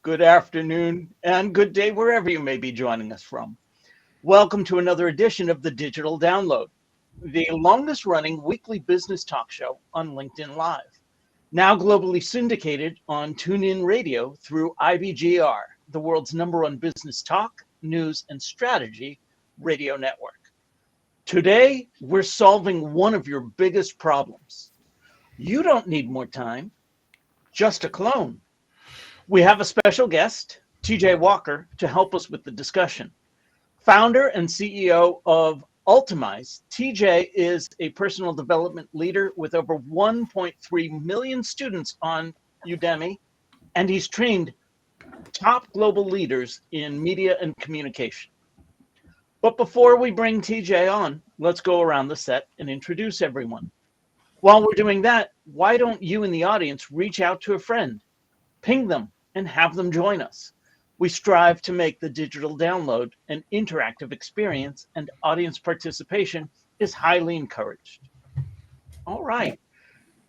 good afternoon, and good day wherever you may be joining us from. Welcome to another edition of the Digital Download, the longest running weekly business talk show on LinkedIn Live. Now globally syndicated on TuneIn Radio through IBGR, the world's #1 business talk, news, and strategy radio network. Today, we're solving one of your biggest problems. You don't need more time, just a clone. We have a special guest, TJ Walker, to help us with the discussion. Founder and CEO of Ultimize, TJ is a personal development leader with over 1.3 million students on Udemy, and he's trained top global leaders in media and communication. But before we bring TJ on, let's go around the set and introduce everyone. While we're doing that, why don't you in the audience reach out to a friend, ping them, and have them join us? We strive to make the digital download an interactive experience, and audience participation is highly encouraged. All right.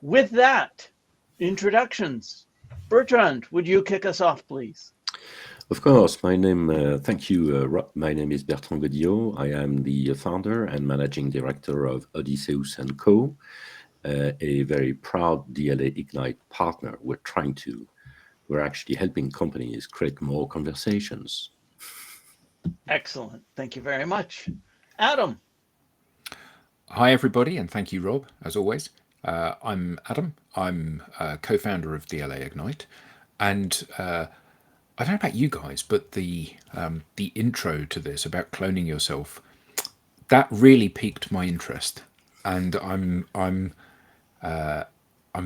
With that, introductions. Bertrand, would you kick us off, please? Of course. Thank you, Rob. My name is Bertrand Godillot. I am the founder and managing director of Odysseus & Co., a very proud DLA Ignite partner. We're actually helping companies create more conversations. Excellent. Thank you very much. Adam. Hi, everybody, and thank you, Rob, as always. I'm Adam. I'm co-founder of DLA Ignite. And I don't know about you guys, but the intro to this about cloning yourself, that really piqued my interest. And I'm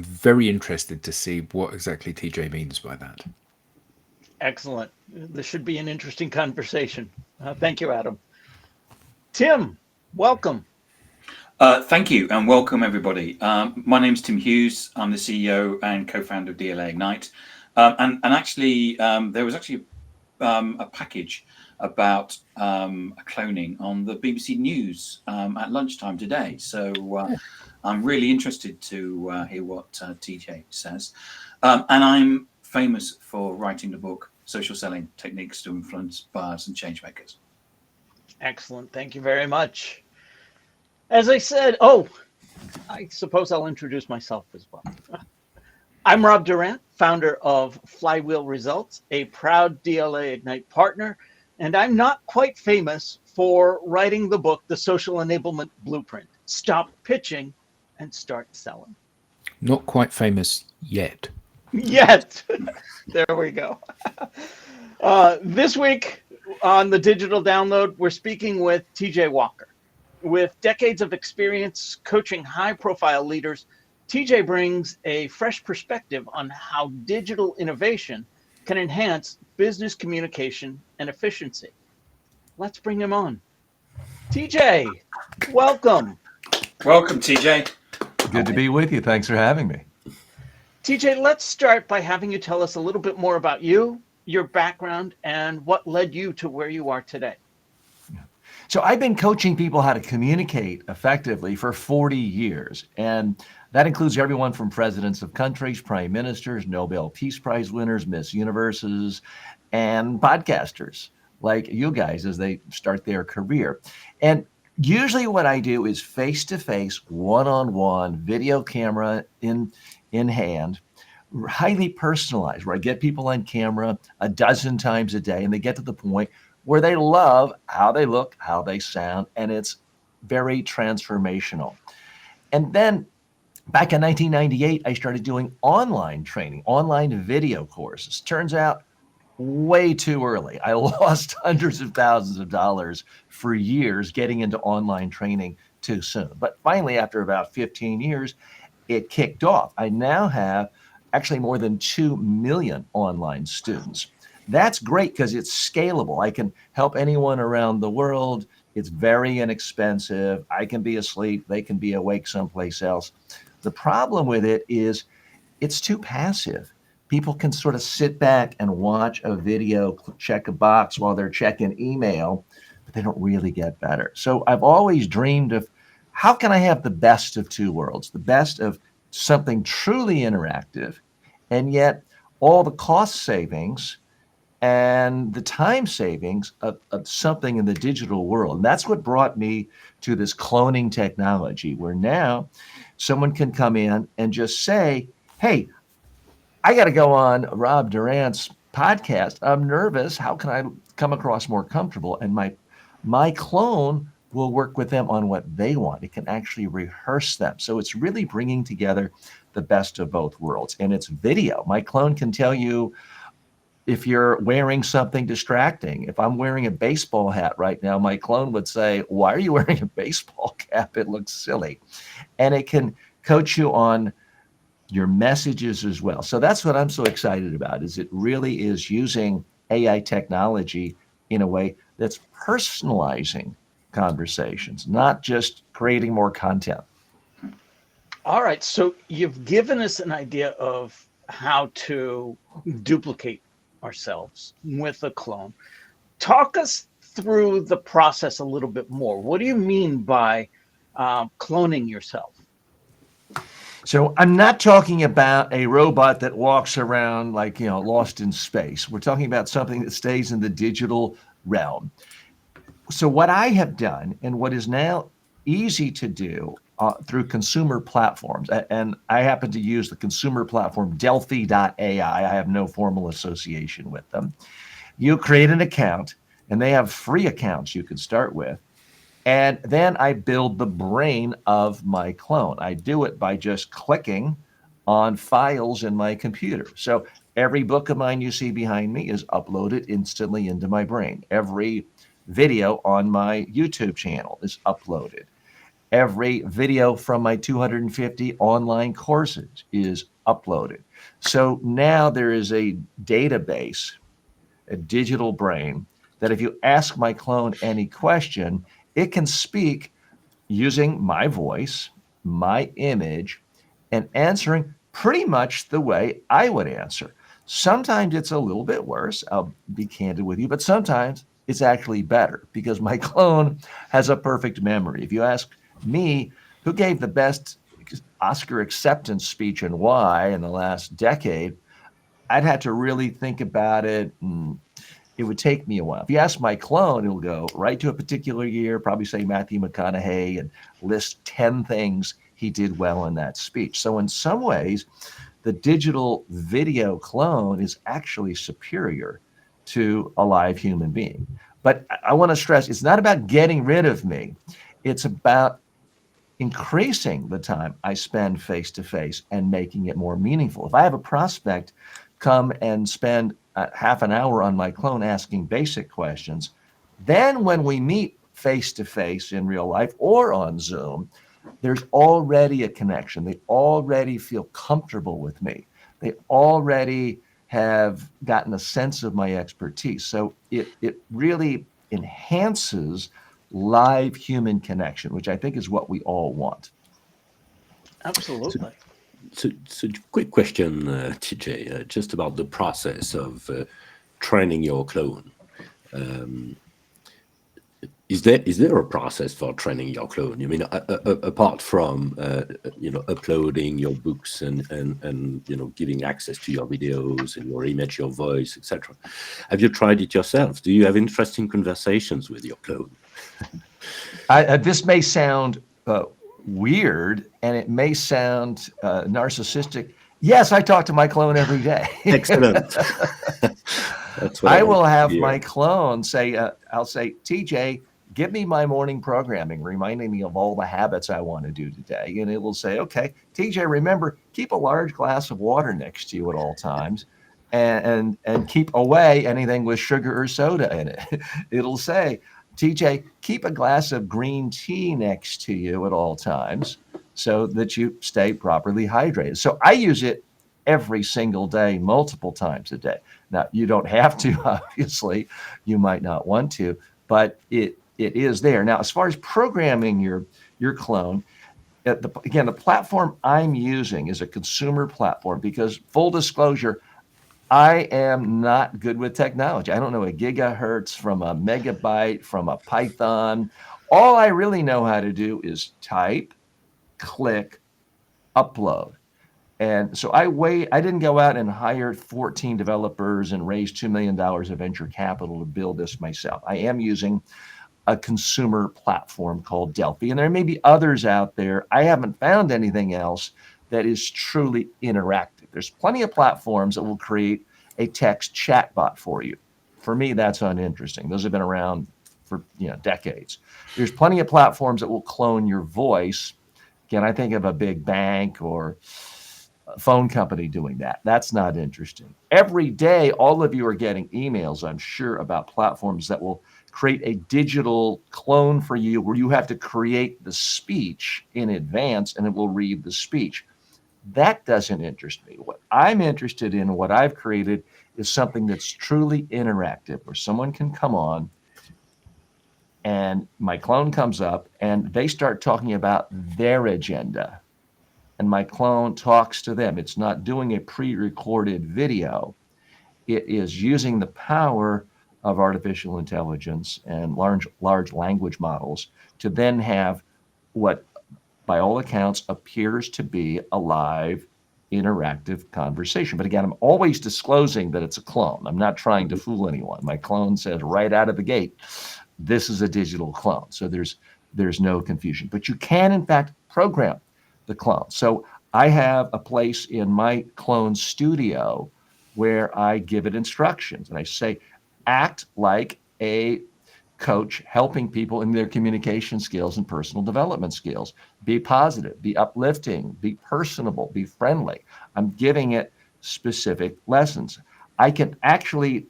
very interested to see what exactly TJ means by that. Excellent. This should be an interesting conversation. Thank you, Adam. Tim, welcome. Thank you, and welcome, everybody. My name is Tim Hughes. I'm the CEO and co-founder of DLA Ignite. And actually, there was actually a package about cloning on the BBC News at lunchtime today. So I'm really interested to hear what TJ says. And I'm famous for writing the book, Social Selling Techniques to Influence Buyers and Changemakers. Excellent. Thank you very much. As I said, I suppose I'll introduce myself as well. I'm Rob Durant, founder of Flywheel Results, a proud DLA Ignite partner, and I'm not quite famous for writing the book, The Social Enablement Blueprint, Stop Pitching and Start Selling. Not quite famous yet. Yet. There we go. This week on the Digital Download, we're speaking with TJ Walker. With decades of experience coaching high-profile leaders, TJ brings a fresh perspective on how digital innovation can enhance business communication and efficiency. Let's bring him on. TJ, welcome. Welcome, TJ. Good to be with you. Thanks for having me. TJ, let's start by having you tell us a little bit more about you, your background, and what led you to where you are today. So I've been coaching people how to communicate effectively for 40 years. And that includes everyone from presidents of countries, prime ministers, Nobel Peace Prize winners, Miss Universes, and podcasters like you guys as they start their career. And usually what I do is face-to-face, one-on-one, video camera in hand, highly personalized, where I get people on camera a dozen times a day, and they get to the point where they love how they look, how they sound, and it's very transformational. And then back in 1998, I started doing online training, online video courses. Turns out way too early. I lost hundreds of thousands of dollars for years getting into online training too soon. But finally, after about 15 years, it kicked off. I now have actually more than 2 million online students. That's great because it's scalable. I can help anyone around the world. It's very inexpensive. I can be asleep. They can be awake someplace else. The problem with it is it's too passive. People can sort of sit back and watch a video, check a box while they're checking email, but they don't really get better. So I've always dreamed of how can I have the best of two worlds, the best of something truly interactive, and yet all the cost savings and the time savings of something in the digital world. And that's what brought me to this cloning technology, where now someone can come in and just say, hey, I got to go on Rob Durant's podcast. I'm nervous. How can I come across more comfortable? And my clone will work with them on what they want. It can actually rehearse them. So it's really bringing together the best of both worlds. And it's video. My clone can tell you if you're wearing something distracting. If I'm wearing a baseball hat right now, my clone would say, why are you wearing a baseball cap? It looks silly. And it can coach you on your messages as well. So that's what I'm so excited about, is it really is using AI technology in a way that's personalizing conversations, not just creating more content. All right. So you've given us an idea of how to duplicate ourselves with a clone. Talk us through the process a little bit more. What do you mean by cloning yourself? So I'm not talking about a robot that walks around like, lost in space. We're talking about something that stays in the digital realm. So what I have done, and what is now easy to do through consumer platforms, and I happen to use the consumer platform Delphi.ai. I have no formal association with them. You create an account, and they have free accounts you can start with. And then I build the brain of my clone. I do it by just clicking on files in my computer. So every book of mine you see behind me is uploaded instantly into my brain. Every video on my YouTube channel is uploaded. Every video from my 250 online courses is uploaded. So now there is a database, a digital brain, that if you ask my clone any question, it can speak using my voice, my image, and answering pretty much the way I would answer. Sometimes it's a little bit worse, I'll be candid with you, but sometimes it's actually better because my clone has a perfect memory. If you ask me who gave the best Oscar acceptance speech and why in the last decade, I'd have to really think about it. It would take me a while. If you ask my clone, it'll go right to a particular year, probably say Matthew McConaughey, and list 10 things he did well in that speech. So in some ways, the digital video clone is actually superior to a live human being. But I want to stress, it's not about getting rid of me. It's about increasing the time I spend face-to-face and making it more meaningful. If I have a prospect come and spend half an hour on my clone asking basic questions, then when we meet face-to-face in real life or on Zoom, there's already a connection. They already feel comfortable with me. They already have gotten a sense of my expertise. So it really enhances live human connection, which I think is what we all want. Absolutely. So quick question, TJ, just about the process of training your clone. Is there a process for training your clone? I mean, apart from uploading your books and giving access to your videos and your image, your voice, etc. Have you tried it yourself? Do you have interesting conversations with your clone? This may sound weird, and it may sound narcissistic. Yes, I talk to my clone every day. Excellent. That's what I will have hear. my clone say, I'll say, TJ, give me my morning programming, reminding me of all the habits I want to do today. And it will say, okay, TJ, remember, keep a large glass of water next to you at all times and keep away anything with sugar or soda in it. It'll say, TJ, keep a glass of green tea next to you at all times so that you stay properly hydrated. So I use it every single day, multiple times a day. Now, you don't have to, obviously. You might not want to, but it is there. Now, as far as programming your clone, again, the platform I'm using is a consumer platform because, full disclosure, I am not good with technology. I don't know a gigahertz from a megabyte, from a Python. All I really know how to do is type, click, upload. And so I didn't go out and hire 14 developers and raise $2 million of venture capital to build this myself. I am using a consumer platform called Delphi. And there may be others out there. I haven't found anything else that is truly interactive. There's plenty of platforms that will create a text chatbot for you. For me, that's uninteresting. Those have been around for decades. There's plenty of platforms that will clone your voice. Again, I think of a big bank or a phone company doing that. That's not interesting. Every day, all of you are getting emails, I'm sure, about platforms that will create a digital clone for you where you have to create the speech in advance and it will read the speech. That doesn't interest me. What I'm interested in, what I've created, is something that's truly interactive where someone can come on and my clone comes up and they start talking about their agenda. And my clone talks to them. It's not doing a pre-recorded video. It is using the power of artificial intelligence and large language models to then have what, by all accounts, appears to be a live, interactive conversation. But again, I'm always disclosing that it's a clone. I'm not trying to fool anyone. My clone says right out of the gate, this is a digital clone. So there's no confusion. But you can, in fact, program the clone. So I have a place in my clone studio where I give it instructions and I say, act like a coach helping people in their communication skills and personal development skills. Be positive, be uplifting, be personable, be friendly. I'm giving it specific lessons. I can actually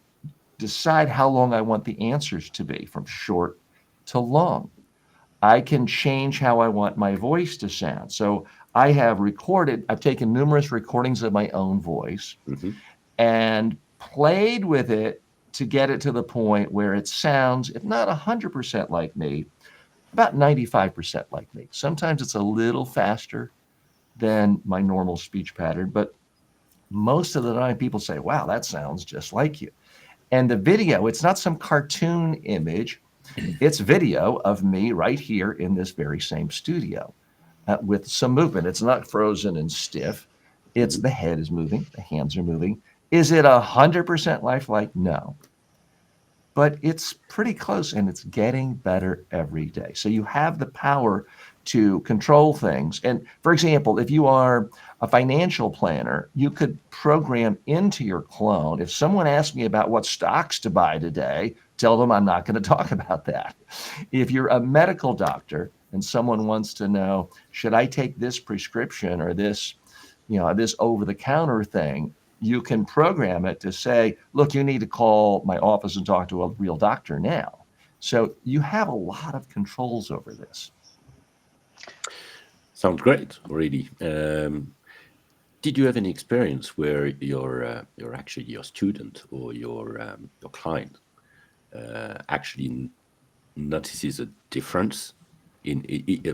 decide how long I want the answers to be, from short to long. I can change how I want my voice to sound. So I've taken numerous recordings of my own voice and played with it to get it to the point where it sounds, if not 100% like me, about 95% like me. Sometimes it's a little faster than my normal speech pattern, but most of the time people say, wow, that sounds just like you. And the video, it's not some cartoon image. It's video of me right here in this very same studio with some movement. It's not frozen and stiff. It's the head is moving, the hands are moving. Is it 100% lifelike? No. But it's pretty close and it's getting better every day. So you have the power to control things. And for example, if you are a financial planner, you could program into your clone. If someone asks me about what stocks to buy today, tell them I'm not going to talk about that. If you're a medical doctor and someone wants to know, should I take this prescription or this, this over-the-counter thing, you can program it to say, look, you need to call my office and talk to a real doctor now. So you have a lot of controls over this. Sounds great, really. Did you have any experience where your student or your client actually notices a difference in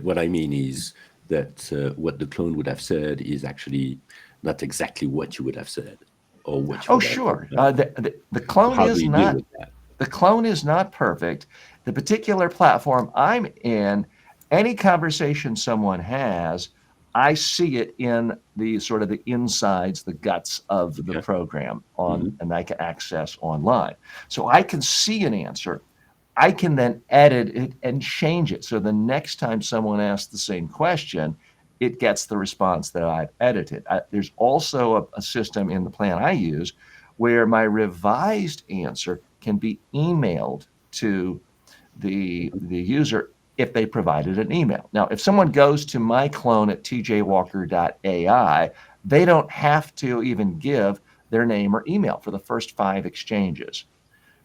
what I mean is that what the clone would have said is actually not exactly what you would have said, or what you would sure. have The clone How is do you not deal with that? the clone is not perfect. The particular platform I'm in, any conversation someone has, I see it in the sort of the insides, the guts of the program and I can access online. So I can see an answer. I can then edit it and change it. So the next time someone asks the same question, it gets the response that I've edited. There's also a system in the plan I use where my revised answer can be emailed to the user if they provided an email. Now, if someone goes to my clone at tjwalker.ai, they don't have to even give their name or email for the first 5 exchanges.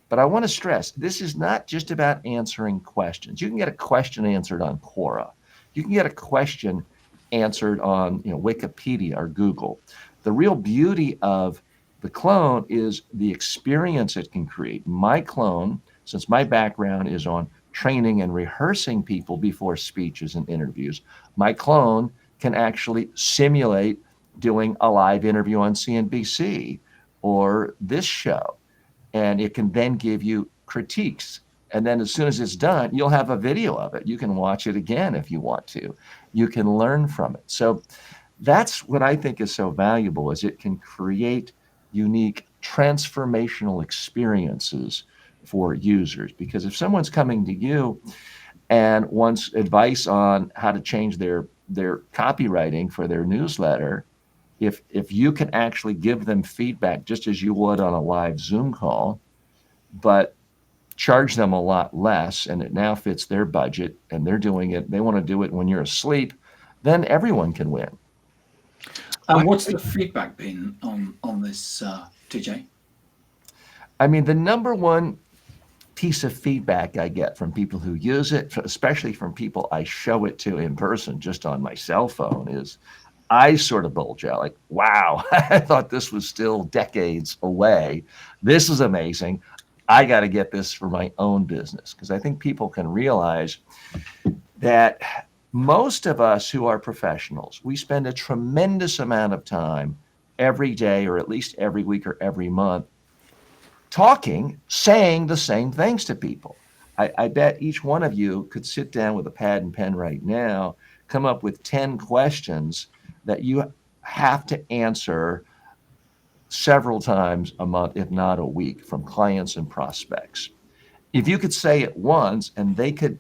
But I want to stress, this is not just about answering questions. You can get a question answered on Quora. You can get a question answered on Wikipedia or Google. The real beauty of the clone is the experience it can create. My clone, since my background is on training and rehearsing people before speeches and interviews, my clone can actually simulate doing a live interview on CNBC or this show. And it can then give you critiques. And then as soon as it's done, you'll have a video of it. You can watch it again if you want to. You can learn from it. So That's what I think is so valuable, is it can create unique transformational experiences for users. Because if someone's coming to you and wants advice on how to change their copywriting for their newsletter, if you can actually give them feedback just as you would on a live Zoom call, but charge them a lot less, and it now fits their budget, and they're doing it, they want to do it when you're asleep, then everyone can win. And what's the feedback been on this, TJ? I mean, the number one piece of feedback I get from people who use it, especially from people I show it to in person, just on my cell phone, is eyes sort of bulge out like, wow, I thought this was still decades away. This is amazing. I got to get this for my own business. Because I think people can realize that most of us who are professionals, we spend a tremendous amount of time every day, or at least every week or every month, talking, saying the same things to people. I bet each one of you could sit down with a pad and pen right now, come up with 10 questions that you have to answer several times a month, if not a week, from clients and prospects. If you could say it once and they could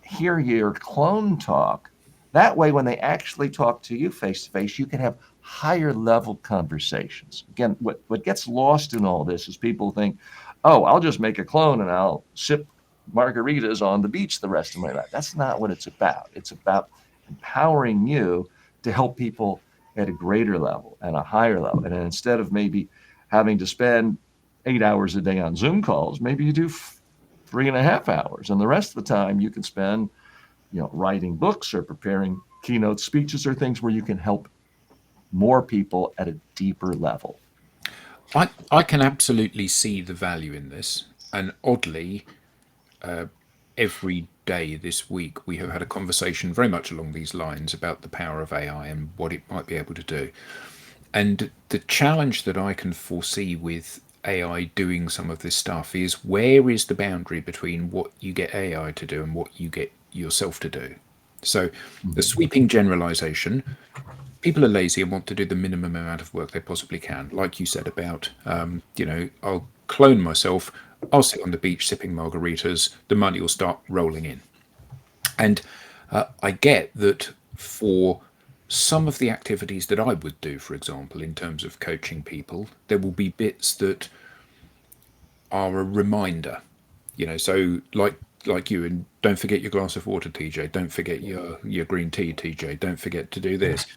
hear your clone talk, that way when they actually talk to you face to face, you can have higher level conversations. Again, what gets lost in all this is people think, oh, I'll just make a clone and I'll sip margaritas on the beach the rest of my life. That's not what it's about. It's about empowering you to help people at a greater level and a higher level. And instead of maybe having to spend 8 hours a day on Zoom calls, maybe you do 3.5 hours, and the rest of the time you can spend, writing books or preparing keynote speeches or things where you can help more people at a deeper level. I can absolutely see the value in this, and oddly, every day this week we have had a conversation very much along these lines about the power of AI and what it might be able to do. And the challenge that I can foresee with AI doing some of this stuff is, where is the boundary between what you get AI to do and what you get yourself to do? So the sweeping generalization, people are lazy and want to do the minimum amount of work they possibly can. Like you said about, I'll clone myself, I'll sit on the beach sipping margaritas, the money will start rolling in. And I get that for some of the activities that I would do, for example, in terms of coaching people, there will be bits that are a reminder, so like you, and don't forget your glass of water, TJ, don't forget your green tea, TJ, don't forget to do this,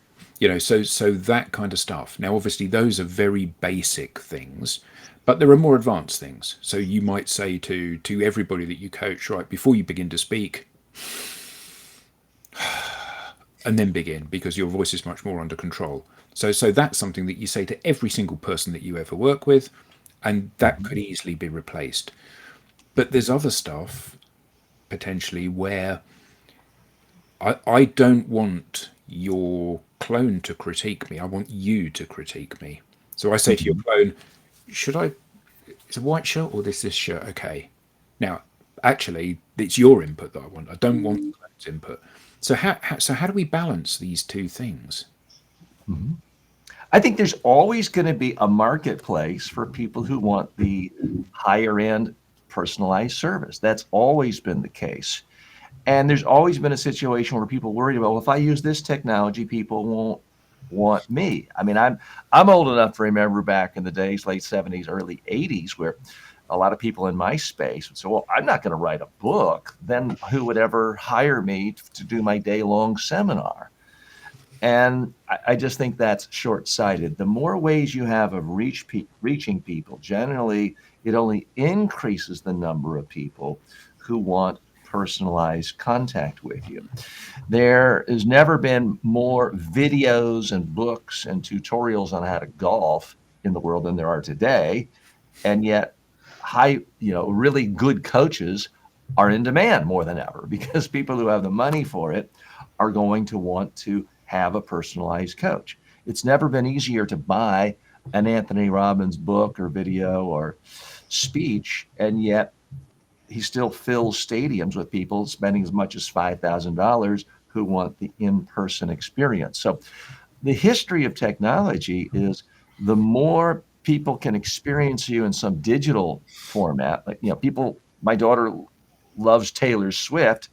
so that kind of stuff. Now, obviously, those are very basic things, but there are more advanced things. So you might say to everybody that you coach, right, before you begin to speak, and then begin, because your voice is much more under control. So that's something that you say to every single person that you ever work with, and that could easily be replaced. But there's other stuff potentially where I don't want your clone to critique me. I want you to critique me. So I say to your clone, is a white shirt or this shirt okay? Now, actually, it's your input that I want. I don't want the clone's input. So how do we balance these two things? I think there's always going to be a marketplace for people who want the higher end personalized service. That's always been the case. And there's always been a situation where people worried about, well, if I use this technology, people won't want me. I mean, I'm old enough to remember back in the days, late 70s, early 80s, where a lot of people in my space would say, well, I'm not going to write a book. Then who would ever hire me to do my day-long seminar? And I just think that's short-sighted. The more ways you have of reaching people, generally, it only increases the number of people who want personalized contact with you. There has never been more videos and books and tutorials on how to golf in the world than there are today. And yet really good coaches are in demand more than ever, because people who have the money for it are going to want to have a personalized coach. It's never been easier to buy an Anthony Robbins book or video or speech, and yet he still fills stadiums with people spending as much as $5,000 who want the in-person experience. So the history of technology is the more people can experience you in some digital format, like, my daughter loves Taylor Swift,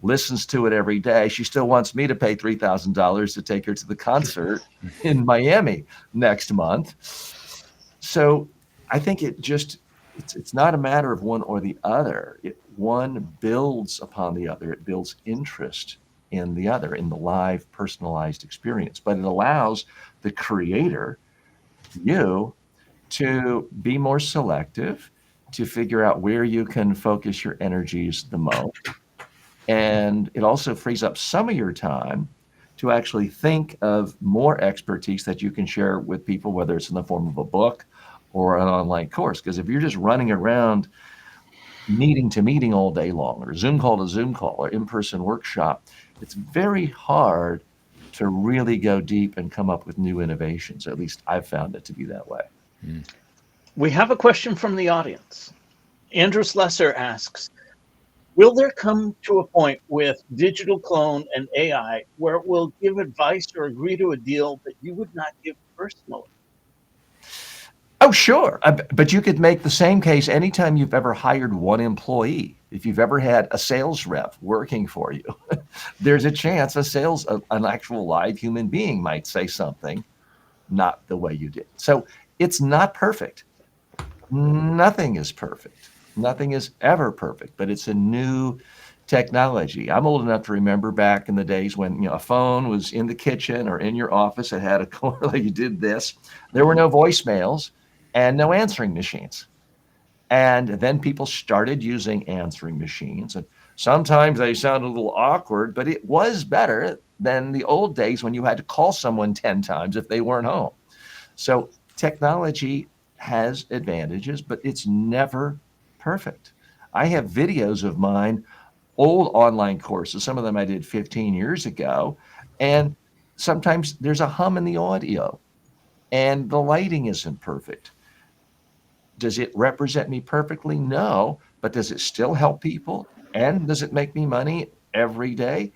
listens to it every day. She still wants me to pay $3,000 to take her to the concert in Miami next month. So I think it's not a matter of one or the other. One builds upon the other. It builds interest in the other, in the live, personalized experience. But it allows the creator, you, to be more selective, to figure out where you can focus your energies the most. And it also frees up some of your time to actually think of more expertise that you can share with people, whether it's in the form of a book or an online course. Because if you're just running around meeting to meeting all day long, or Zoom call to Zoom call, or in-person workshop, it's very hard to really go deep and come up with new innovations. At least I've found it to be that way. We have a question from the audience. Andrew Slesser asks, will there come to a point with digital clone and AI where it will give advice or agree to a deal that you would not give personally? Oh, sure. But you could make the same case anytime you've ever hired one employee. If you've ever had a sales rep working for you, there's a chance an actual live human being might say something not the way you did. So it's not perfect. Nothing is perfect. Nothing is ever perfect, but it's a new technology. I'm old enough to remember back in the days when a phone was in the kitchen or in your office. It had a corner like you did this. There were no voicemails and no answering machines. And then people started using answering machines. And sometimes they sounded a little awkward, but it was better than the old days when you had to call someone 10 times if they weren't home. So technology has advantages, but it's never perfect. I have videos of mine, old online courses, some of them I did 15 years ago, and sometimes there's a hum in the audio and the lighting isn't perfect. Does it represent me perfectly? No, but does it still help people? And does it make me money every day?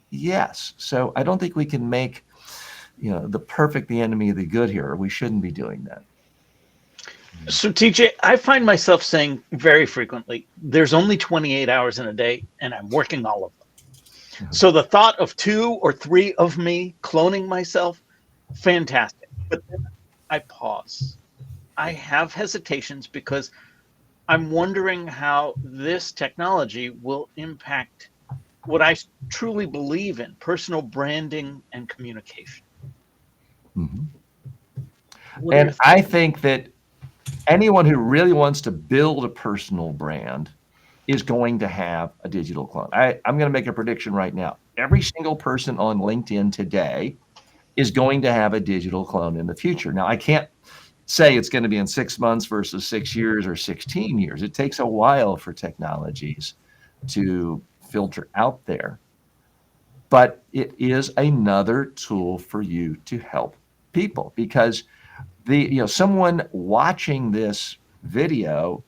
Yes. So I don't think we can make the perfect the enemy of the good here. We shouldn't be doing that. So, TJ, I find myself saying very frequently, there's only 28 hours in a day, and I'm working all of them. So the thought of 2 or 3 of me cloning myself, fantastic. But then I pause. I have hesitations because I'm wondering how this technology will impact what I truly believe in, personal branding and communication. And I think that anyone who really wants to build a personal brand is going to have a digital clone. I'm going to make a prediction right now. Every single person on LinkedIn today is going to have a digital clone in the future. Now, I can't say it's going to be in 6 months versus 6 years or 16 years. It takes a while for technologies to filter out there. But it is another tool for you to help people, because someone watching this video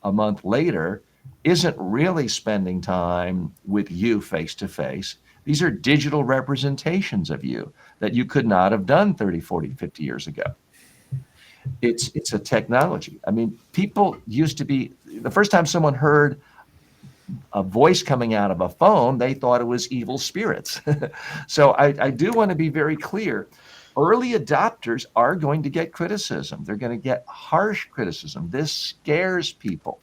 a month later isn't really spending time with you face to face. These are digital representations of you that you could not have done 30, 40, 50 years ago. It's a technology. I mean, people used to be, the first time someone heard a voice coming out of a phone, they thought it was evil spirits. So I do want to be very clear. Early adopters are going to get criticism. They're going to get harsh criticism. This scares people.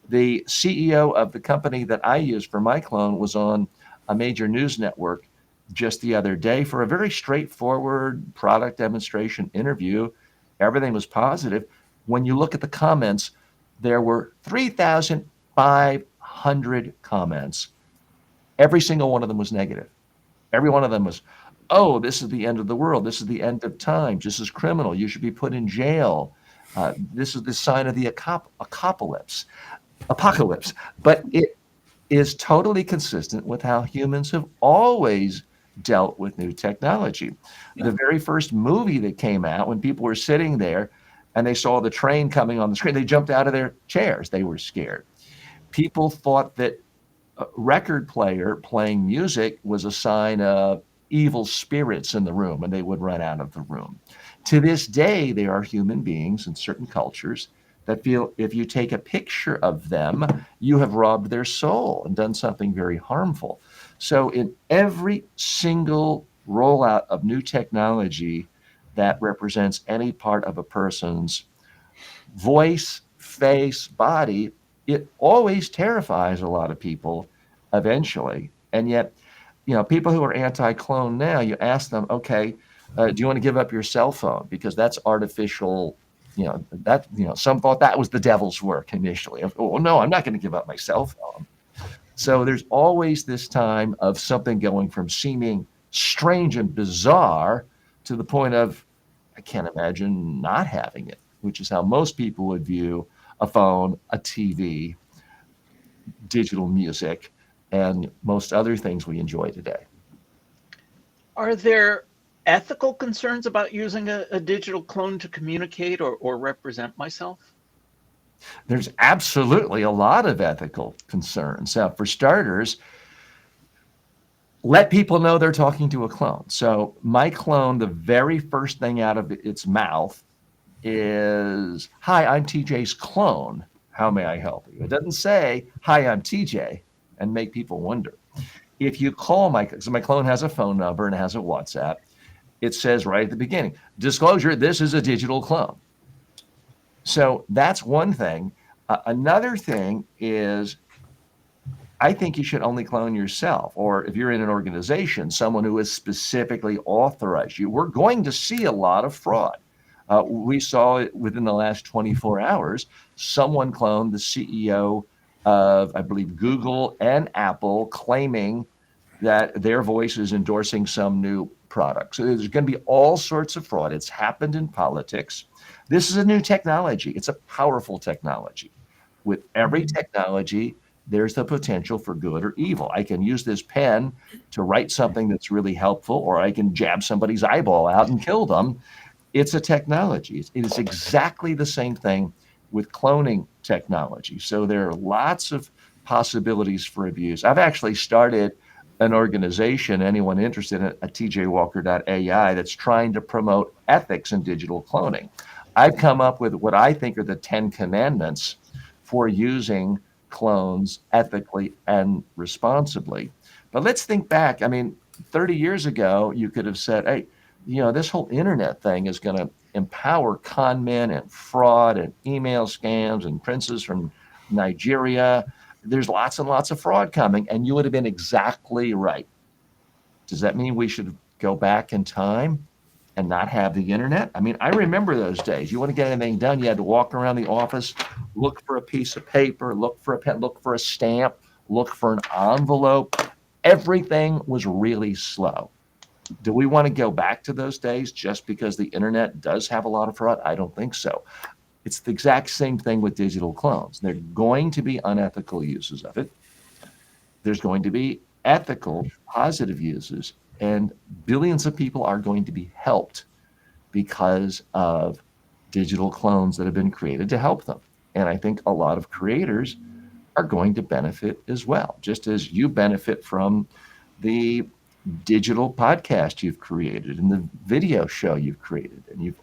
The CEO of the company that I use for my clone was on a major news network just the other day for a very straightforward product demonstration interview. Everything was positive. When you look at the comments, there were 3,500 comments. Every single one of them was negative. Every one of them was, oh, this is the end of the world. This is the end of times. This is criminal. You should be put in jail. This is the sign of the apocalypse. But it is totally consistent with how humans have always dealt with new technology. Yeah. The very first movie that came out, when people were sitting there and they saw the train coming on the screen, they jumped out of their chairs. They were scared. People thought that a record player playing music was a sign of evil spirits in the room, and they would run out of the room. To this day, there are human beings in certain cultures that feel if you take a picture of them, you have robbed their soul and done something very harmful. So in every single rollout of new technology that represents any part of a person's voice, face, body, it always terrifies a lot of people eventually. And yet, people who are anti-clone now, you ask them, okay, do you want to give up your cell phone? Because that's artificial, some thought that was the devil's work initially. Oh, no, I'm not going to give up my cell phone. So there's always this time of something going from seeming strange and bizarre to the point of, I can't imagine not having it, which is how most people would view a phone, a TV, digital music, and most other things we enjoy today. Are there ethical concerns about using a digital clone to communicate or represent myself? There's absolutely a lot of ethical concerns. For starters, let people know they're talking to a clone. So my clone, the very first thing out of its mouth is, "Hi, I'm TJ's clone. How may I help you?" It doesn't say, "Hi, I'm TJ," and make people wonder. If you call my clone has a phone number and it has a WhatsApp, it says right at the beginning, "Disclosure, this is a digital clone." So that's one thing. Another thing is, I think you should only clone yourself, or if you're in an organization, someone who is specifically authorized you. We're going to see a lot of fraud. We saw it within the last 24 hours. Someone cloned the CEO of, I believe, Google and Apple, claiming that their voice is endorsing some new product. So there's going to be all sorts of fraud. It's happened in politics. This is a new technology. It's a powerful technology. With every technology, there's the potential for good or evil. I can use this pen to write something that's really helpful, or I can jab somebody's eyeball out and kill them. It's a technology. It is exactly the same thing with cloning technology. So there are lots of possibilities for abuse. I've actually started an organization, anyone interested in at tjwalker.ai, that's trying to promote ethics in digital cloning. I've come up with what I think are the 10 commandments for using clones ethically and responsibly. But let's think back. 30 years ago, you could have said, hey, this whole internet thing is going to empower con men and fraud and email scams and princes from Nigeria. There's lots and lots of fraud coming, and you would have been exactly right. Does that mean we should go back in time and not have the internet? I remember those days. You want to get anything done, you had to walk around the office, look for a piece of paper, look for a pen, look for a stamp, look for an envelope. Everything was really slow. Do we want to go back to those days just because the internet does have a lot of fraud? I don't think so. It's the exact same thing with digital clones. There are going to be unethical uses of it. There's going to be ethical, positive uses, and billions of people are going to be helped because of digital clones that have been created to help them. And I think a lot of creators are going to benefit as well, just as you benefit from the digital podcast you've created and the video show you've created, and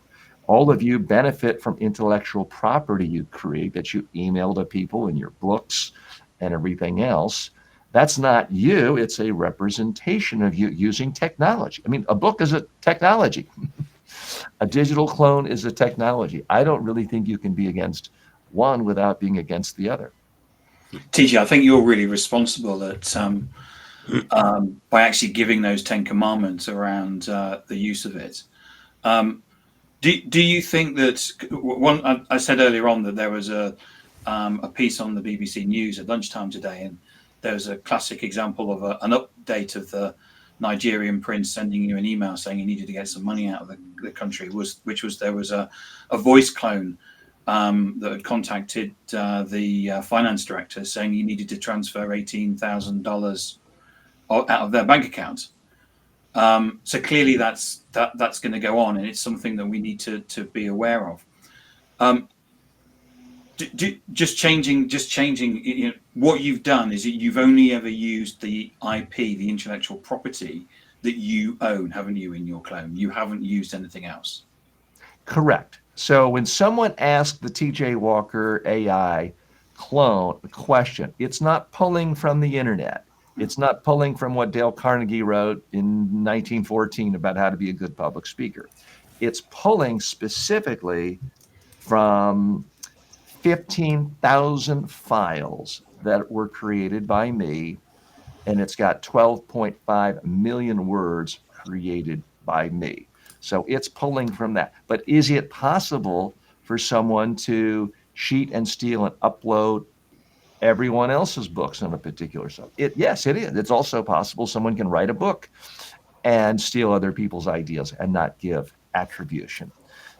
all of you benefit from intellectual property you create that you email to people in your books and everything else. That's not you. It's a representation of you using technology. A book is a technology. A digital clone is a technology. I don't really think you can be against one without being against the other. TJ, I think you're really responsible by actually giving those 10 commandments around the use of it. Do you think that I said earlier on that there was a piece on the BBC News at lunchtime today, and there was a classic example of an update of the Nigerian prince sending you an email saying he needed to get some money out of the country, there was a voice clone that had contacted the finance director saying he needed to transfer $18,000 out of their bank account. So clearly that's going to go on, and it's something that we need to be aware of. Just changing. What you've done is you've only ever used the IP, the intellectual property, that you own, haven't you, in your clone? You haven't used anything else. Correct. So when someone asks the TJ Walker AI clone a question, it's not pulling from the internet. It's not pulling from what Dale Carnegie wrote in 1914 about how to be a good public speaker. It's pulling specifically from 15,000 files that were created by me, and it's got 12.5 million words created by me. So it's pulling from that. But is it possible for someone to cheat and steal and upload everyone else's books on a particular subject? Yes, it is. It's also possible someone can write a book and steal other people's ideas and not give attribution.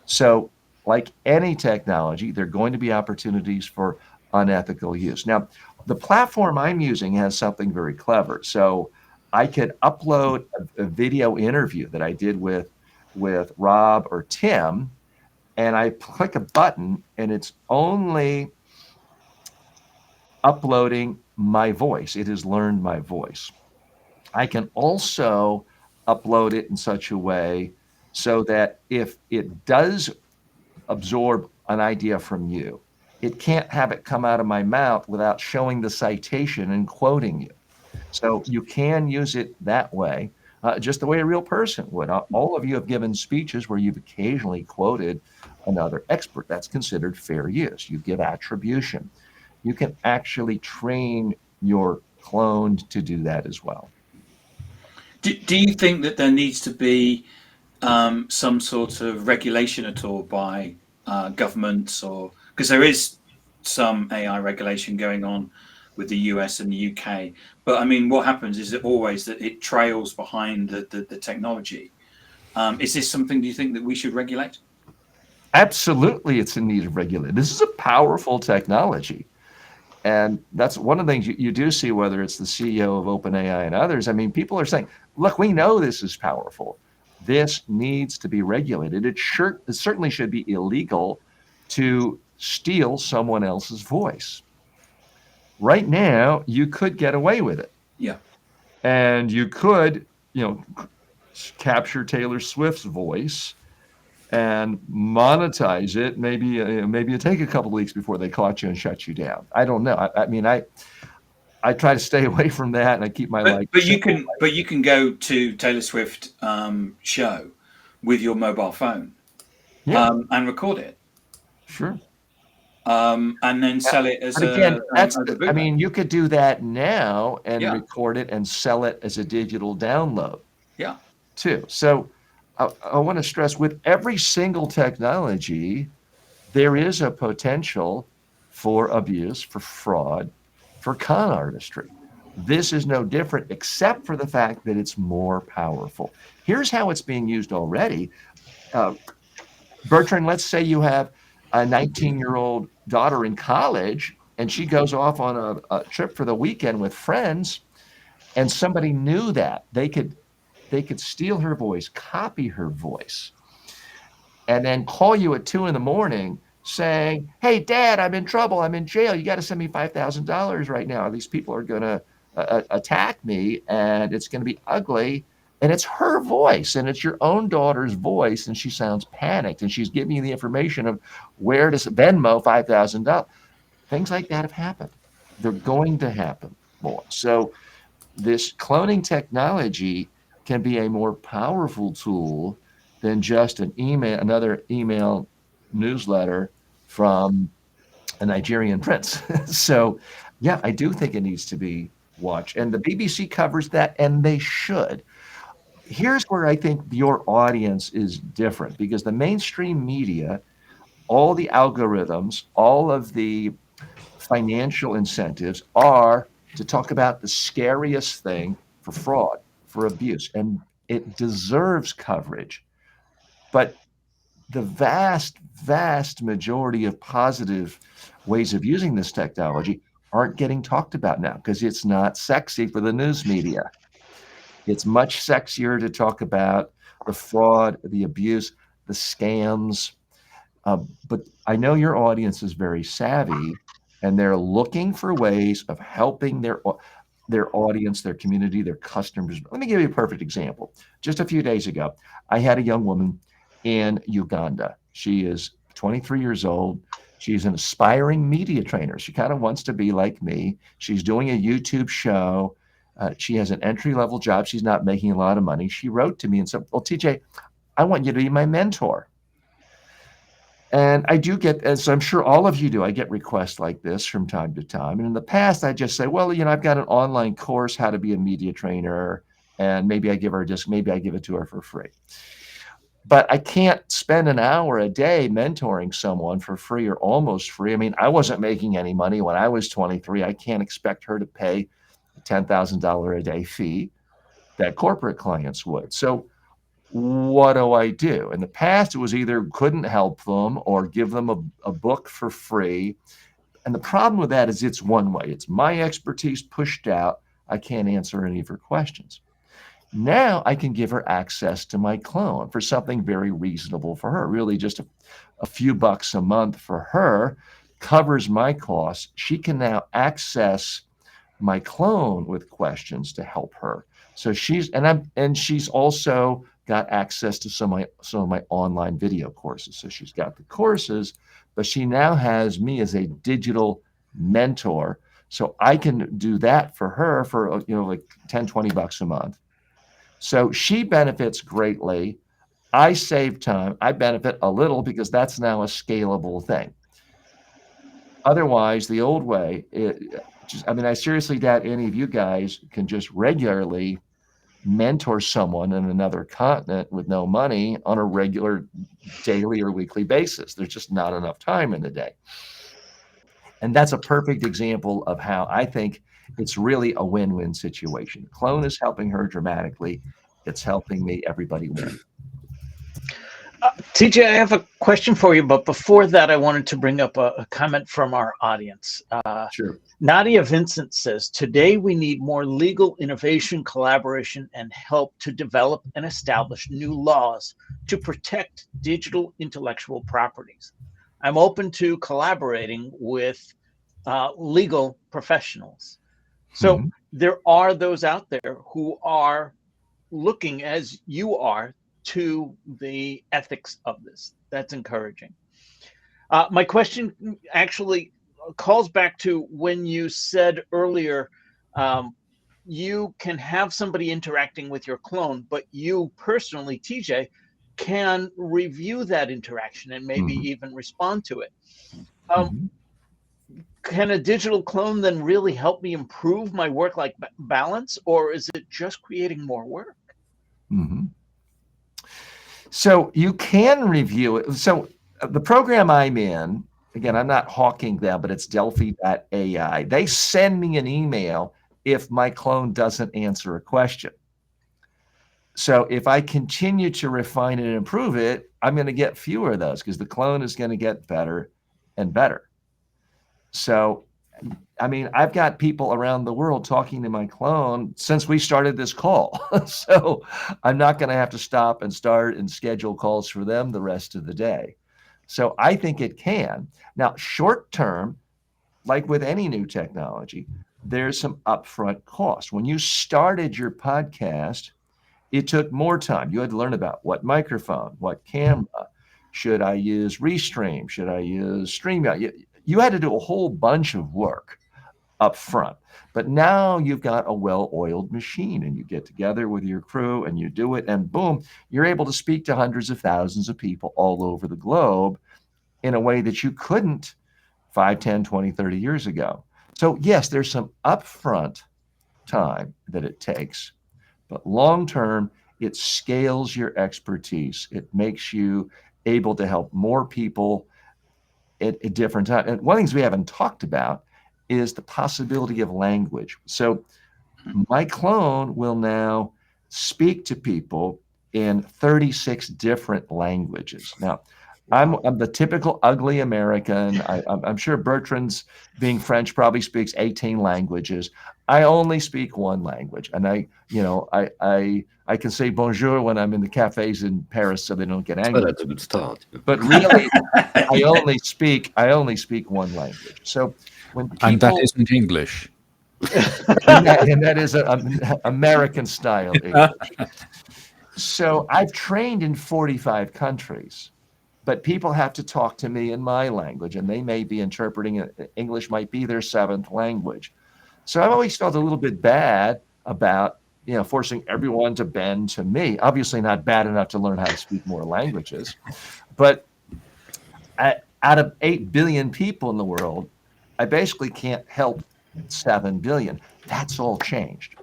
So, like any technology, there are going to be opportunities for unethical use. Now, the platform I'm using has something very clever. So, I could upload a video interview that I did with Rob or Tim, and I click a button, and it's only uploading my voice. It has learned my voice. I can also upload it in such a way so that if it does absorb an idea from you, it can't have it come out of my mouth without showing the citation and quoting you. So you can use it that way, just the way a real person would. All of you have given speeches where you've occasionally quoted another expert. That's considered fair use. You give attribution. You can actually train your clone to do that as well. Do you think that there needs to be some sort of regulation at all by governments, or because there is some AI regulation going on with the US and the UK, but I mean, what happens is that always that it trails behind the technology. Is this something, do you think, that we should regulate? Absolutely, it's in need of regulation. This is a powerful technology. And that's one of the things you do see, whether it's the CEO of OpenAI and others. I mean, people are saying, look, we know this is powerful. This needs to be regulated. It certainly should be illegal to steal someone else's voice. Right now, you could get away with it. Yeah. And you could, capture Taylor Swift's voice and monetize it. Maybe it take a couple of weeks before they caught you and shut you down. I don't know. I mean, I try to stay away from that, and I keep my life. But you can go to Taylor Swift show with your mobile phone, and record it. Sure. And then sell it as again, as a bootleg. I mean, you could do that now and record it and sell it as a digital download. Yeah. Too. So I want to stress, with every single technology, there is a potential for abuse, for fraud, for con artistry. This is no different, except for the fact that it's more powerful. Here's how it's being used already. Bertrand, let's say you have a 19-year-old daughter in college, and she goes off on a trip for the weekend with friends, and somebody knew that. They could steal her voice, copy her voice, and then call you at 2 a.m. saying, hey, Dad, I'm in trouble. I'm in jail. You got to send me $5,000 right now. These people are going to attack me, and it's going to be ugly. And it's her voice, and it's your own daughter's voice, and she sounds panicked, and she's giving you the information of where to Venmo $5,000. Things like that have happened. They're going to happen more. So this cloning technology can be a more powerful tool than just another email newsletter from a Nigerian prince. So, yeah, I do think it needs to be watched. And the BBC covers that, and they should. Here's where I think your audience is different, because the mainstream media, all the algorithms, all of the financial incentives are to talk about the scariest thing for fraud, for abuse, and it deserves coverage. But the vast, vast majority of positive ways of using this technology aren't getting talked about now because it's not sexy for the news media. It's much sexier to talk about the fraud, the abuse, the scams. But I know your audience is very savvy, and they're looking for ways of helping their audience, their community, their customers. Let me give you a perfect example. Just a few days ago, I had a young woman in Uganda. She is 23 years old. She's an aspiring media trainer. She kind of wants to be like me. She's doing a YouTube show. She has an entry-level job. She's not making a lot of money. She wrote to me and said, well, TJ, I want you to be my mentor. And I do get, as I'm sure all of you do, I get requests like this from time to time. And in the past, I just say, well, I've got an online course, how to be a media trainer, and maybe I give her a disc, maybe I give it to her for free. But I can't spend an hour a day mentoring someone for free or almost free. I mean, I wasn't making any money when I was 23. I can't expect her to pay a $10,000 a day fee that corporate clients would. So what do I do? In the past, it was either couldn't help them or give them a book for free. And the problem with that is it's one way. It's my expertise pushed out. I can't answer any of her questions. Now I can give her access to my clone for something very reasonable for her. Really just a few bucks a month for her covers my costs. She can now access my clone with questions to help her. So she's also got access to some of my online video courses. So she's got the courses, but she now has me as a digital mentor. So I can do that for her for like 10, 20 bucks a month. So she benefits greatly. I save time. I benefit a little because that's now a scalable thing. Otherwise, the old way, I seriously doubt any of you guys can just regularly mentor someone in another continent with no money on a regular daily or weekly basis. There's just not enough time in the day. And that's a perfect example of how I think it's really a win-win situation. Clone is helping her dramatically. It's helping me. Everybody wins. TJ, I have a question for you, but before that, I wanted to bring up a comment from our audience. Sure. Nadia Vincent says, today we need more legal innovation, collaboration, and help to develop and establish new laws to protect digital intellectual properties. I'm open to collaborating with legal professionals. So there are those out there who are looking, as you are, to the ethics of this. That's encouraging. My question actually calls back to when you said earlier, you can have somebody interacting with your clone, but you personally, TJ, can review that interaction and maybe even respond to it. Can a digital clone then really help me improve my work-life balance, or is it just creating more work? So you can review it. So the program I'm in, again, I'm not hawking them, but it's Delphi.ai. They send me an email if my clone doesn't answer a question. So if I continue to refine and improve it, I'm going to get fewer of those because the clone is going to get better and better. So, I've got people around the world talking to my clone since we started this call. So I'm not going to have to stop and start and schedule calls for them the rest of the day. So I think it can. Now, short term, like with any new technology, there's some upfront cost. When you started your podcast, it took more time. You had to learn about what microphone, what camera, should I use Restream, should I use StreamYard? You had to do a whole bunch of work up front. But now you've got a well-oiled machine and you get together with your crew and you do it and boom, you're able to speak to hundreds of thousands of people all over the globe in a way that you couldn't 5, 10, 20, 30 years ago. So yes, there's some upfront time that it takes, but long-term, it scales your expertise. It makes you able to help more people at different times. And one of the things we haven't talked about is the possibility of language. So my clone will now speak to people in 36 different languages. Now, I'm the typical ugly American. I'm sure Bertrand's, being French, probably speaks 18 languages. I only speak one language, and I can say bonjour when I'm in the cafes in Paris, so they don't get angry. Oh, that's a good start. But really, I only speak one language. So when people, and that isn't English. and that is an American style English. So I've trained in 45 countries, but people have to talk to me in my language, and they may be interpreting it. English might be their seventh language. So I've always felt a little bit bad about, forcing everyone to bend to me. Obviously not bad enough to learn how to speak more languages, but out of 8 billion people in the world, I basically can't help 7 billion. That's all changed.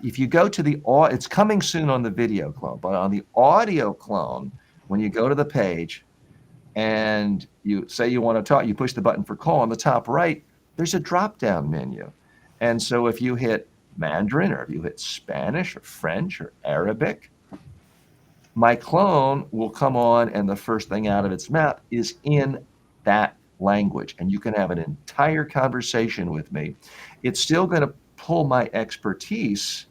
If you go to it's coming soon on the video clone, but on the audio clone, when you go to the page and you say you want to talk, you push the button for call on the top right, there's a drop-down menu. And so if you hit Mandarin, or if you hit Spanish or French or Arabic, my clone will come on, and the first thing out of its mouth is in that language. And you can have an entire conversation with me. It's still going to pull my expertise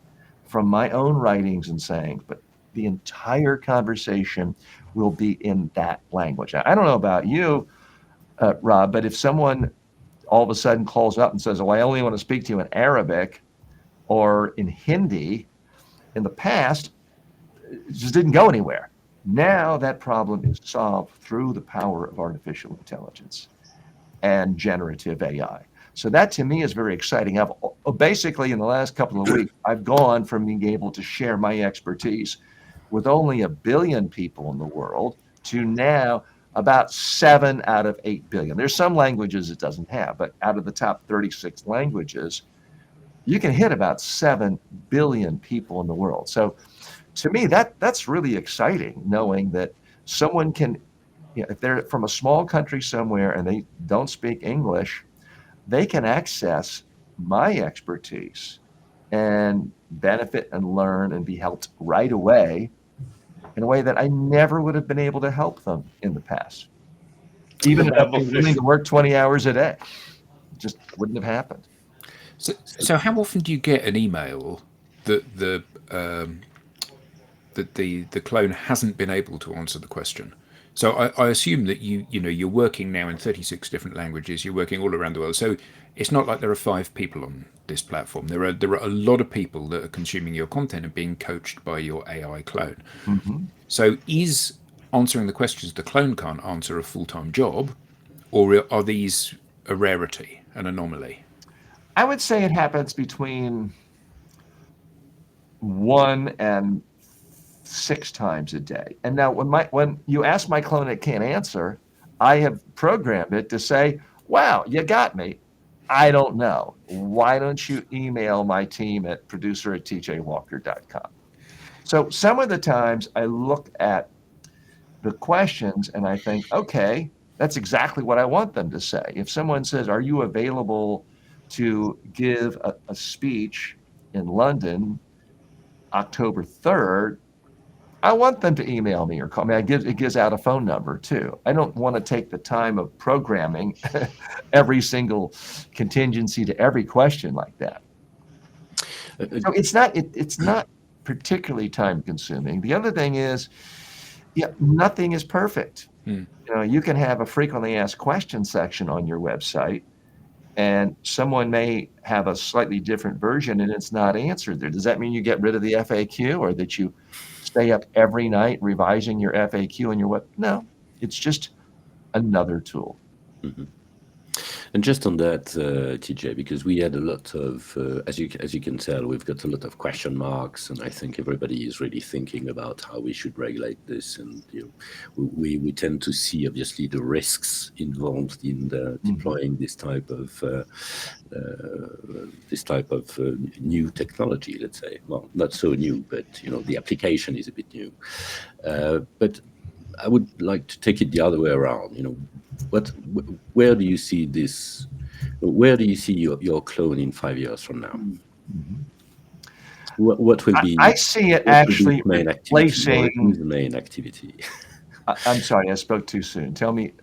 from my own writings and sayings, but the entire conversation will be in that language. I don't know about you, Rob, but if someone all of a sudden calls up and says, "Oh, I only want to speak to you in Arabic or in Hindi," in the past, it just didn't go anywhere. Now that problem is solved through the power of artificial intelligence and generative AI. So that to me is very exciting. Basically, in the last couple of weeks, I've gone from being able to share my expertise with only 1 billion people in the world to now about 7 out of 8 billion. There's some languages it doesn't have, but out of the top 36 languages, you can hit about 7 billion people in the world. So to me, that's really exciting, knowing that someone can, if they're from a small country somewhere and they don't speak English, they can access my expertise and benefit and learn and be helped right away in a way that I never would have been able to help them in the past. Even if I've been willing to work 20 hours a day, it just wouldn't have happened. So how often do you get an email that the clone hasn't been able to answer the question? So I assume that you're working now in 36 different languages. You're working all around the world. So it's not like there are 5 people on this platform. There are a lot of people that are consuming your content and being coached by your AI clone. Mm-hmm. So is answering the questions the clone can't answer a full-time job, or are these a rarity, an anomaly? I would say it happens between 1 and 6 times a day. And now when you ask my clone it can't answer, I have programmed it to say, "Wow, you got me. I don't know. Why don't you email my team at producer@tjwalker.com?" So some of the times I look at the questions and I think, okay, that's exactly what I want them to say. If someone says, "Are you available to give a speech in London October 3rd?" I want them to email me or call me. It gives out a phone number too. I don't want to take the time of programming every single contingency to every question like that. So it's not particularly time consuming. The other thing is, nothing is perfect. You can have a frequently asked questions section on your website, and someone may have a slightly different version and it's not answered there. Does that mean you get rid of the FAQ, or that you stay up every night revising your FAQ on your web? No, it's just another tool. Mm-hmm. And just on that, TJ, because we had a lot of, as you can tell, we've got a lot of question marks, and I think everybody is really thinking about how we should regulate this. And we tend to see obviously the risks involved in deploying this type of new technology. Let's say, well, not so new, but the application is a bit new. But I would like to take it the other way around. Where do you see this? Where do you see your clone in 5 years from now? Mm-hmm. What will be? I see it actually replacing the main activity. I'm sorry, I spoke too soon. Tell me.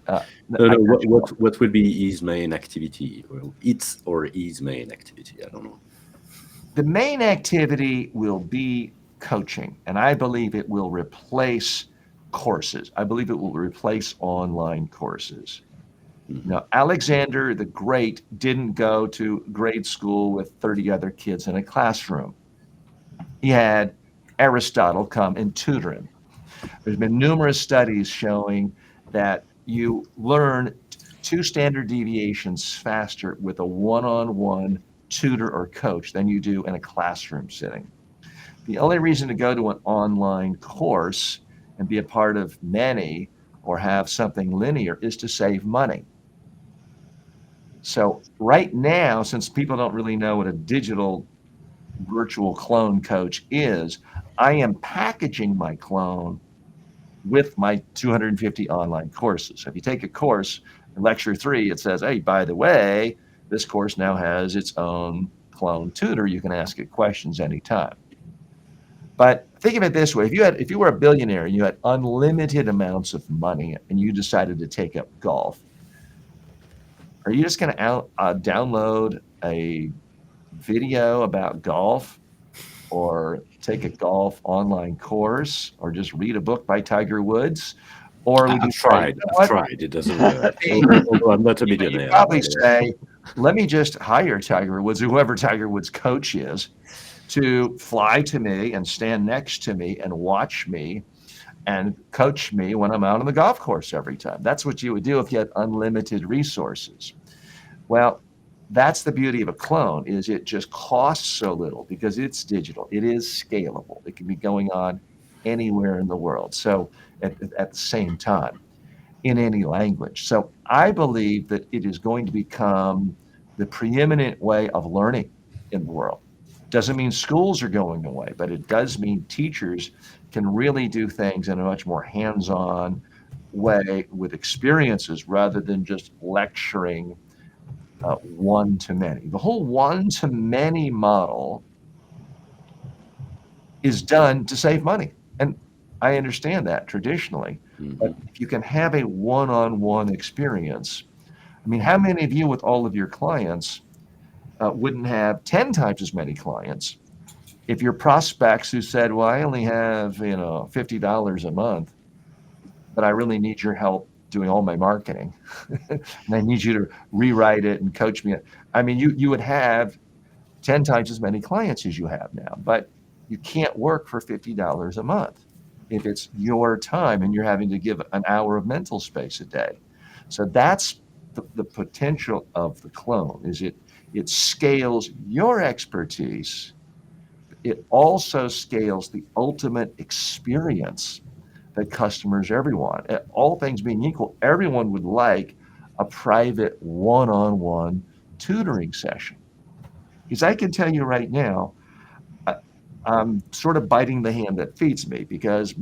What will be his main activity? Well, its or his main activity? I don't know. The main activity will be coaching, and I believe it will replace courses. I believe it will replace online courses. Now, Alexander the Great didn't go to grade school with 30 other kids in a classroom. He had Aristotle come and tutor him. There's been numerous studies showing that you learn 2 standard deviations faster with a one-on-one tutor or coach than you do in a classroom setting. The only reason to go to an online course and be a part of many or have something linear is to save money. So right now, since people don't really know what a digital virtual clone coach is, I am packaging my clone with my 250 online courses. So if you take a course, in lecture 3, it says, hey, by the way, this course now has its own clone tutor. You can ask it questions anytime. But think of it this way: if you were a billionaire and you had unlimited amounts of money and you decided to take up golf, are you just going to download a video about golf, or take a golf online course, or just read a book by Tiger Woods? Or would you I've tried. It doesn't work. Although I'm not a you millionaire. probably say, let me just hire Tiger Woods, whoever Tiger Woods' coach is, to fly to me and stand next to me and watch me and coach me when I'm out on the golf course every time. That's what you would do if you had unlimited resources. Well, that's the beauty of a clone, is it just costs so little because it's digital. It is scalable. It can be going on anywhere in the world. So at the same time, in any language. So I believe that it is going to become the preeminent way of learning in the world. Doesn't mean schools are going away, but it does mean teachers can really do things in a much more hands-on way with experiences rather than just lecturing one-to-many. The whole one-to-many model is done to save money. And I understand that traditionally, but if you can have a one-on-one experience, I mean, how many of you with all of your clients wouldn't have 10 times as many clients if your prospects who said, well, I only have, $50 a month, but I really need your help doing all my marketing and I need you to rewrite it and coach me. I mean, you would have 10 times as many clients as you have now, but you can't work for $50 a month if it's your time and you're having to give an hour of mental space a day. So that's the potential of the clone, is it scales your expertise. It also scales the ultimate experience that customers, everyone, all things being equal, everyone would like a private one-on-one tutoring session. Because I can tell you right now, I'm sort of biting the hand that feeds me, because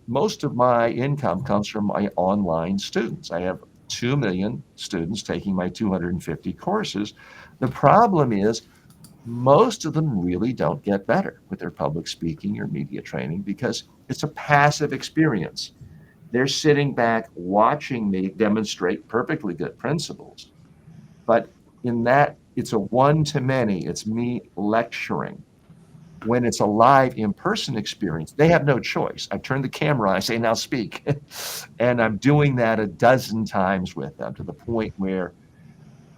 most of my income comes from my online students. I have 2 million students taking my 250 courses. The problem is most of them really don't get better with their public speaking or media training because it's a passive experience. They're sitting back watching me demonstrate perfectly good principles. But in that, it's a one-to-many. It's me lecturing. When it's a live in-person experience, they have no choice. I turn the camera on, I say, now speak. And I'm doing that a dozen times with them, to the point where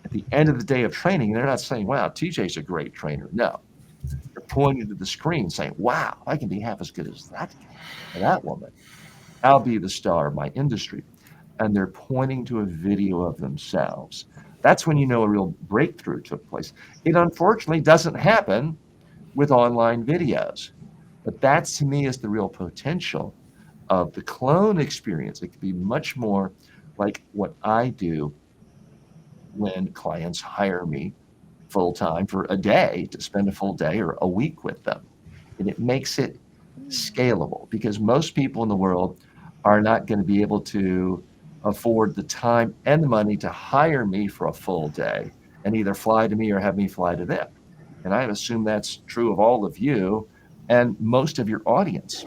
at the end of the day of training, they're not saying, wow, TJ's a great trainer. No, they're pointing to the screen saying, wow, I can be half as good as that woman. I'll be the star of my industry. And they're pointing to a video of themselves. That's when you know a real breakthrough took place. It unfortunately doesn't happen with online videos. But that, to me, is the real potential of the clone experience. It could be much more like what I do when clients hire me full-time for a day, to spend a full day or a week with them. And it makes it scalable, because most people in the world are not going to be able to afford the time and the money to hire me for a full day and either fly to me or have me fly to them. And I assume that's true of all of you and most of your audience.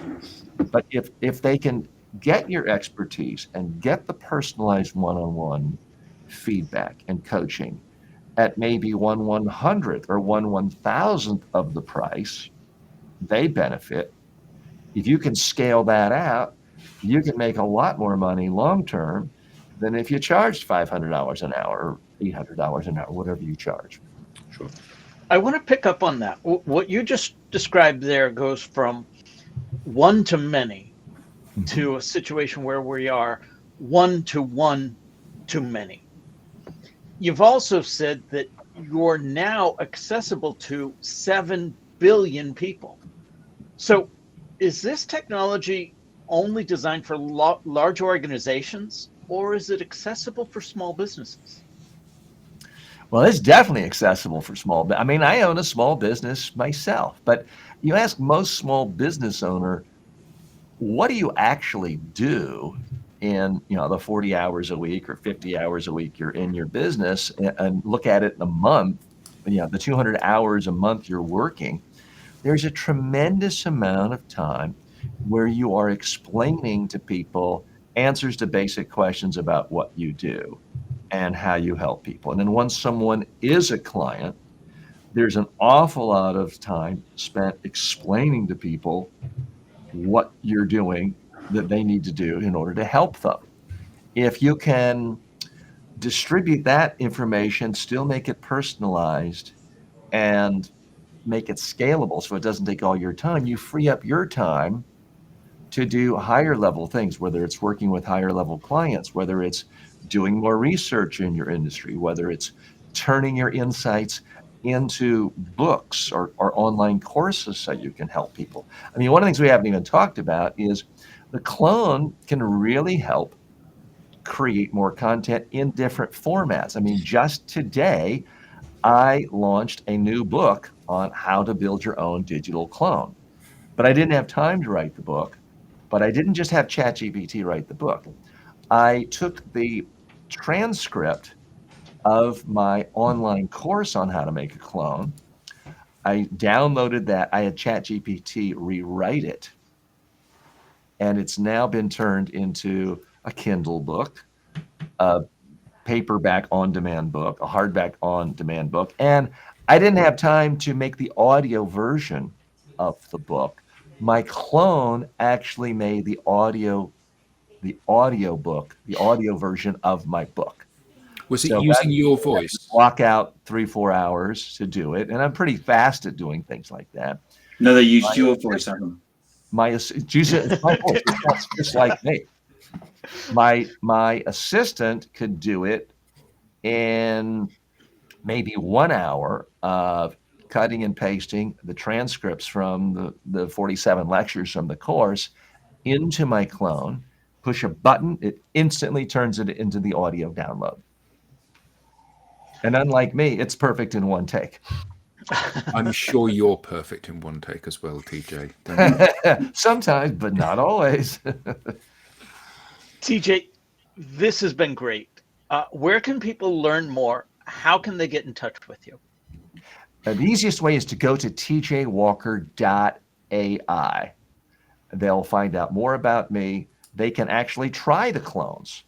But if they can get your expertise and get the personalized one-on-one feedback and coaching at maybe 1/100th or 1/1000th of the price, they benefit. If you can scale that out, you can make a lot more money long term than if you charged $500 an hour or $800 an hour, whatever you charge. Sure. I want to pick up on that. What you just described there goes from one to many to a situation where we are one to many. You've also said that you're now accessible to 7 billion people. So is this technology only designed for large organizations, or is it accessible for small businesses? Well, it's definitely accessible for small. I mean, I own a small business myself, but you ask most small business owner, what do you actually do in, the 40 hours a week or 50 hours a week you're in your business, and look at it in a month, the 200 hours a month you're working. There's a tremendous amount of time where you are explaining to people answers to basic questions about what you do and how you help people. And then once someone is a client, there's an awful lot of time spent explaining to people what you're doing that they need to do in order to help them. If you can distribute that information, still make it personalized, and make it scalable so it doesn't take all your time, you free up your time to do higher level things, whether it's working with higher level clients, whether it's doing more research in your industry, whether it's turning your insights into books or online courses so you can help people. I mean, one of the things we haven't even talked about is the clone can really help create more content in different formats. I mean, just today, I launched a new book on how to build your own digital clone. But I didn't have time to write the book. But I didn't just have ChatGPT write the book. I took the transcript of my online course on how to make a clone. I downloaded that. I had ChatGPT rewrite it. And it's now been turned into a Kindle book, a paperback on-demand book, a hardback on-demand book. And I didn't have time to make the audio version of the book. My clone actually made the audio book, the audio version of my book. Was it using your voice? Block out 3-4 hours to do it, and I'm pretty fast at doing things like that. No, they used your voice, Adam. It's my voice. That's just like me. My assistant could do it in maybe 1 hour of cutting and pasting the transcripts from the 47 lectures from the course into my clone, push a button, it instantly turns it into the audio download. And unlike me, it's perfect in one take. I'm sure you're perfect in one take as well, TJ. Sometimes, but not always. TJ, this has been great. Where can people learn more? How can they get in touch with you? The easiest way is to go to tjwalker.ai. They'll find out more about me. They can actually try the clones.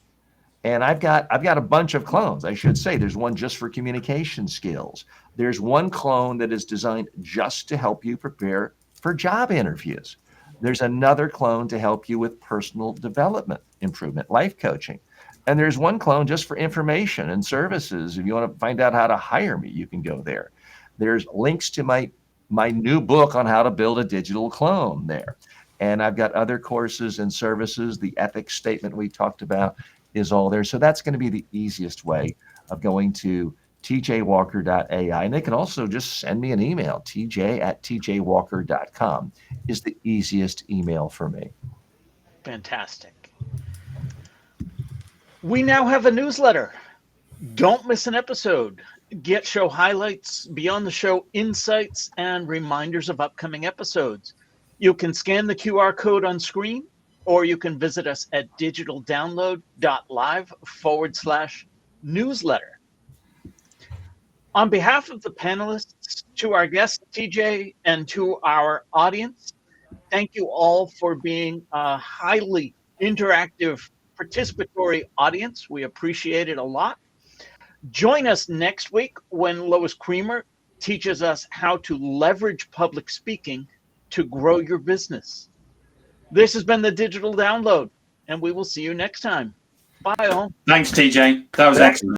And I've got a bunch of clones. I should say there's one just for communication skills. There's one clone that is designed just to help you prepare for job interviews. There's another clone to help you with personal development, improvement, life coaching. And there's one clone just for information and services. If you want to find out how to hire me, you can go there. There's links to my new book on how to build a digital clone there. And I've got other courses and services. The ethics statement we talked about is all there. So that's going to be the easiest way of going to tjwalker.ai. And they can also just send me an email. tj@tjwalker.com is the easiest email for me. Fantastic. We now have a newsletter. Don't miss an episode. Get show highlights, beyond the show insights, and reminders of upcoming episodes. You can scan the QR code on screen, or you can visit us at digitaldownload.live/newsletter. On behalf of the panelists, to our guest, TJ, and to our audience, thank you all for being a highly interactive, participatory audience. We appreciate it a lot. Join us next week when Lois Creamer teaches us how to leverage public speaking to grow your business. This has been the Digital Download, and we will see you next time. Bye, all. Thanks, TJ. That was excellent.